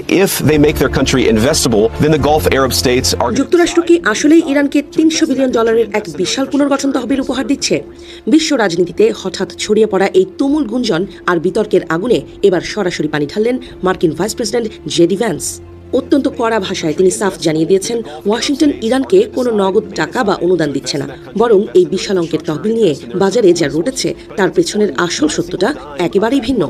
If they make their country investable, then the Gulf Arab states are. যুক্তরাষ্ট্র কি আসলেই ইরানকে $300 বিলিয়ন এক বিশাল পুনর্গঠন তহবিল উপহার দিচ্ছে? বিশ্ব রাজনীতিতে হঠাৎ ছড়িয়ে পড়া এই তুমুল গুঞ্জন আর বিতর্কের আগুনে এবার সরাসরি পানি ঢাললেন মার্কিন ভাইস প্রেসিডেন্ট জেডি ভ্যান্স। অত্যন্ত কড়া ভাষায় তিনি সাফ জানিয়ে দিয়েছেন, ওয়াশিংটন ইরানকে কোনো নগদ টাকা বা অনুদান দিচ্ছে না, বরং এই বিশাল অঙ্কের তহবিল নিয়ে বাজারে যা রটেছে তার পেছনের আসল সত্যটা একেবারেই ভিন্ন।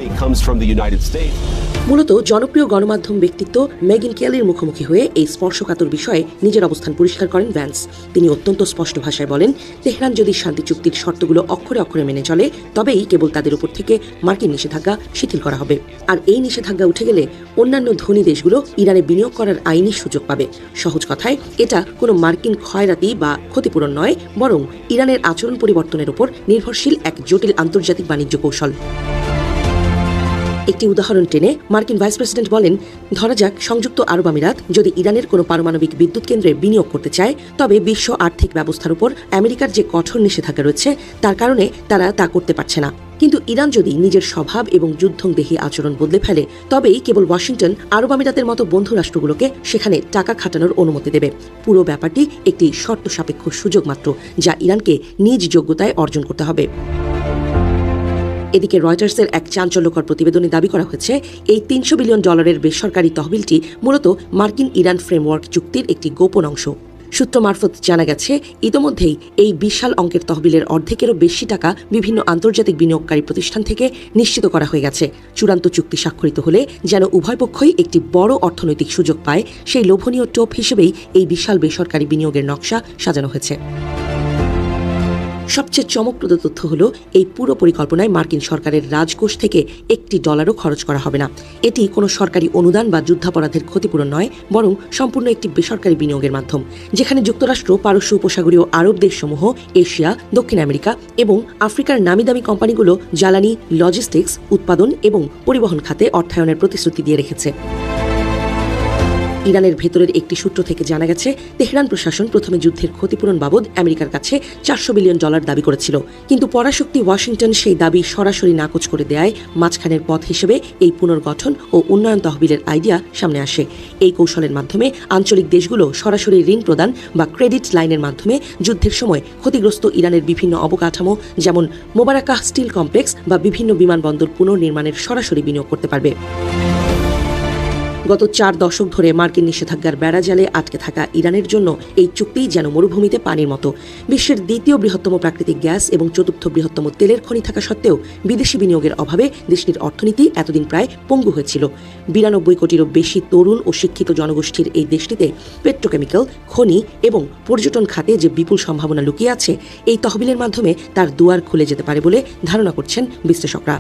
মূলত জনপ্রিয় গণমাধ্যম ব্যক্তিত্ব মেগিন কেলির মুখোমুখি হয়ে এই স্পর্শকাতর বিষয়ে নিজের অবস্থান পরিষ্কার করেন ভ্যান্স। তিনি অত্যন্ত স্পষ্ট ভাষায় বলেন, তেহরান যদি শান্তি চুক্তির শর্তগুলো অক্ষরে অক্ষরে মেনে চলে, তবেই কেবল তাদের উপর থেকে মার্কিন নিষেধাজ্ঞা শিথিল করা হবে। আর এই নিষেধাজ্ঞা উঠে গেলে অন্যান্য ধনী দেশগুলো ইরানে বিনিয়োগ করার আইনি সুযোগ পাবে। সহজ কথায়, এটা কোনো মার্কিন ক্ষয়রাতি বা ক্ষতিপূরণ নয়, বরং ইরানের আচরণ পরিবর্তনের উপর নির্ভরশীল এক জটিল আন্তর্জাতিক বাণিজ্য কৌশল। একটি উদাহরণ টেনে মার্কিন ভাইস প্রেসিডেন্ট বলেন, ধরা যাক সংযুক্ত আরব আমিরাত যদি ইরানের কোনো পারমাণবিক বিদ্যুৎ কেন্দ্রে বিনিয়োগ করতে চায়, তবে বিশ্ব আর্থিক ব্যবস্থার উপর আমেরিকার যে কঠোর নিষেধাজ্ঞা রয়েছে তার কারণে তারা তা করতে পারছে না। কিন্তু ইরান যদি নিজের স্বভাব এবং যুদ্ধংদেহী আচরণ বদলে ফেলে, তবেই কেবল ওয়াশিংটন আরব আমিরাতের মতো বন্ধু রাষ্ট্রগুলোকে সেখানে টাকা খাটানোর অনুমতি দেবে। পুরো ব্যাপারটি একটি শর্ত সাপেক্ষ সুযোগ মাত্র, যা ইরানকে নিজ যোগ্যতায় অর্জন করতে হবে। এদিকে রয়টার্সের এক চাঞ্চল্যকর প্রতিবেদনে দাবি করা হয়েছে, এই $300 বিলিয়ন বেসরকারি তহবিলটি মূলত মার্কিন ইরান ফ্রেমওয়ার্ক চুক্তির একটি গোপন অংশ। সূত্র মারফত জানা গেছে, ইতোমধ্যেই এই বিশাল অঙ্কের তহবিলের অর্ধেকেরও বেশি টাকা বিভিন্ন আন্তর্জাতিক বিনিয়োগকারী প্রতিষ্ঠান থেকে নিশ্চিত করা হয়ে গেছে। চূড়ান্ত চুক্তি স্বাক্ষরিত হলে যেন উভয় পক্ষই একটি বড় অর্থনৈতিক সুযোগ পায়, সেই লোভনীয় টোপ হিসেবেই এই বিশাল বেসরকারি বিনিয়োগের নকশা সাজানো হয়েছে। সবচেয়ে চমকপ্রদ তথ্য হলো, এই পুরো পরিকল্পনায় মার্কিন সরকারের রাজকোষ থেকে $1 খরচ করা হবে না। এটি কোনো সরকারি অনুদান বা যুদ্ধাপরাধের ক্ষতিপূরণ নয়, বরং সম্পূর্ণ একটি বেসরকারি বিনিয়োগের মাধ্যম, যেখানে যুক্তরাষ্ট্র, পারস্য উপসাগরীয় আরব দেশসমূহ, এশিয়া, দক্ষিণ আমেরিকা এবং আফ্রিকার নামিদামি কোম্পানিগুলো জ্বালানি, লজিস্টিক্স, উৎপাদন এবং পরিবহন খাতে অর্থায়নের প্রতিশ্রুতি দিয়ে রেখেছে। ইরানের ভেতরের একটি সূত্র থেকে জানা গেছে, তেহরান প্রশাসন প্রথমে যুদ্ধের ক্ষতিপূরণ বাবদ আমেরিকার কাছে $400 বিলিয়ন দাবি করেছিল, কিন্তু পরাশক্তি ওয়াশিংটন সেই দাবি সরাসরি নাকচ করে দেয়। মাঝখানের পথ হিসেবে এই পুনর্গঠন ও উন্নয়ন তহবিলের আইডিয়া সামনে আসে। এই কৌশলের মাধ্যমে আঞ্চলিক দেশগুলো সরাসরি ঋণ প্রদান বা ক্রেডিট লাইনের মাধ্যমে যুদ্ধের সময় ক্ষতিগ্রস্ত ইরানের বিভিন্ন অবকাঠামো, যেমন মোবারাকাহ স্টিল কমপ্লেক্স বা বিভিন্ন বিমানবন্দর পুনর্নির্মাণের সরাসরি বিনিয়োগ করতে পারবে। গত 4 দশক ধরে মার্কিন নিষেধাজ্ঞার বেড়াজালে আটকে থাকা ইরানের জন্য এই চুক্তি যেন মরুভূমিতে পানির মতো। বিশ্বের দ্বিতীয় বৃহত্তম প্রাকৃতিক গ্যাস এবং চতুর্থ বৃহত্তম তেলের খনি থাকা সত্ত্বেও বিদেশি বিনিয়োগের অভাবে দেশটির অর্থনীতি এতদিন প্রায় পঙ্গু হয়েছিল। 92 কোটিরও বেশি তরুণ ও শিক্ষিত জনগোষ্ঠীর এই দেশটিতে পেট্রোকেমিক্যাল, খনি এবং পর্যটন খাতে যে বিপুল সম্ভাবনা লুকিয়ে আছে, এই তহবিলের মাধ্যমে তার দুয়ার খুলে যেতে পারে বলে ধারণা করছেন বিশ্লেষকরা।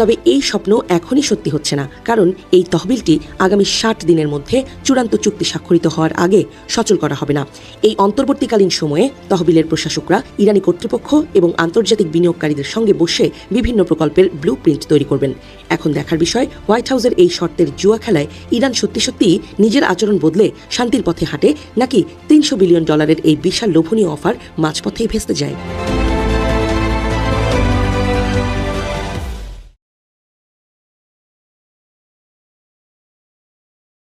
তবে এই স্বপ্ন এখনই সত্যি হচ্ছে না, কারণ এই তহবিলটি আগামী 60 দিনের মধ্যে চূড়ান্ত চুক্তি স্বাক্ষরিত হওয়ার আগে সচল করা হবে না। এই অন্তর্বর্তীকালীন সময়ে তহবিলের প্রশাসকরা ইরানি কর্তৃপক্ষ এবং আন্তর্জাতিক বিনিয়োগকারীদের সঙ্গে বসে বিভিন্ন প্রকল্পের ব্লু প্রিন্ট তৈরি করবেন। এখন দেখার বিষয়, হোয়াইট হাউসের এই শর্তের জুয়া খেলায় ইরান সত্যি সত্যিই নিজের আচরণ বদলে শান্তির পথে হাঁটে, নাকি $300 বিলিয়ন এই বিশাল লোভনীয় অফার মাঝপথেই ভেস্তে যায়।